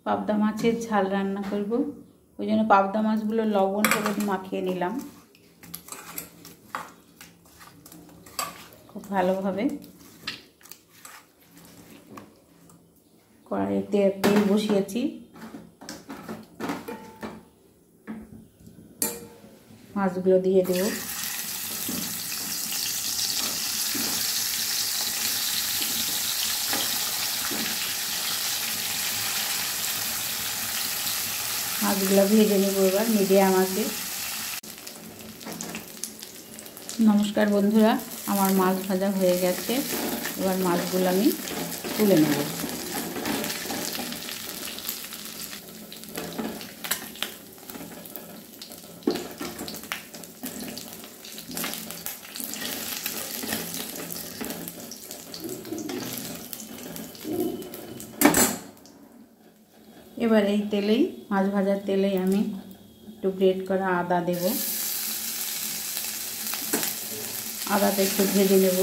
পাবদা মাছের ঝাল রান্না করব। ওই জন্য পাবদা মাছগুলো লবণ হলুদ মাখিয়ে নিলাম খুব ভালোভাবে। কড়াইতে তেল বসিয়েছি, মাছগুলো দিয়ে দেব। মাছগুলো ভেজে নেব এবার মিডিয়াম আঁচে। নমস্কার বন্ধুরা, আমার মাছ ভাজা হয়ে গেছে। এবার মাছগুলো আমি তুলে নেব। এবার এই তেলেই, মাছ ভাজার তেলেই আমি একটু গ্রেট করা আদা দেব। আদাটা একটু ভেজে নেব।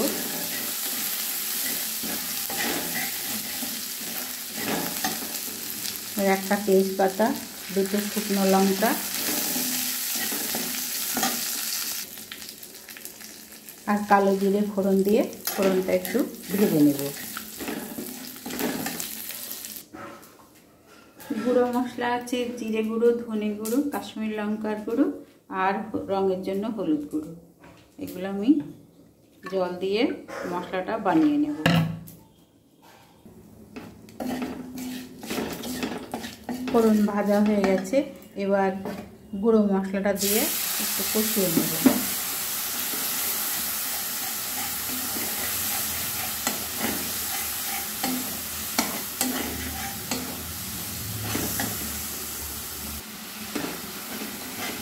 একটা তেজপাতা, দুটো শুকনো লঙ্কা আর কালো জিরে ফোড়ন দিয়ে ফোড়নটা একটু ভেজে নেব। গুঁড়ো মশলা আছে জিরে গুঁড়ো, ধনে গুঁড়ো, কাশ্মীর লঙ্কার গুঁড়ো আর রঙের জন্য হলুদ গুঁড়ো। এগুলো আমি জল দিয়ে মশলাটা বানিয়ে নেব। ফোড়ন ভাজা হয়ে গেছে, এবার গুঁড়ো মশলাটা দিয়ে একটু কষিয়ে নেব।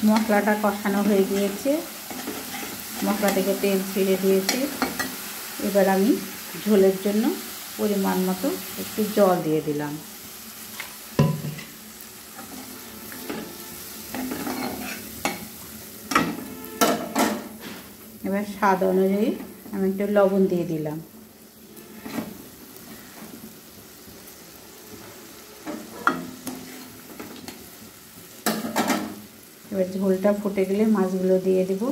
মশলাটা কষানো হয়ে গিয়েছে, মশলা থেকে তেল ছেড়ে দিয়েছে। এবার আমি ঝোলের জন্য পরিমাণ মতো একটু জল দিয়ে দিলাম। এবার স্বাদ অনুযায়ী আমি একটু লবণ দিয়ে দিলাম। এবার ঝোলটা ফুটে গেলে মাছগুলো দিয়ে দেব।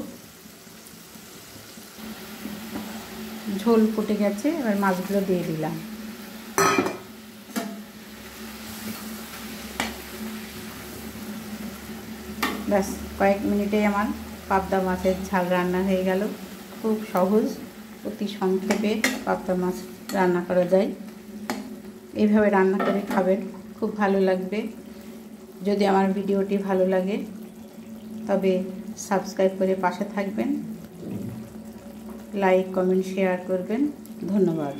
ঝোল ফুটে গেছে, এবার মাছগুলো দিয়ে দিলাম। ব্যাস কয়েক মিনিটেই আমার পাবদা মাছের ঝাল রান্না হয়ে গেল। খুব সহজ, অতি সংক্ষেপে পাবদা মাছ রান্না করা যায়। এইভাবে রান্না করে খাবেন, খুব ভালো লাগবে। যদি আমার ভিডিওটি ভালো লাগে তবে সাবস্ক্রাইব করে পাশে থাকবেন, লাইক কমেন্ট শেয়ার করবেন। ধন্যবাদ।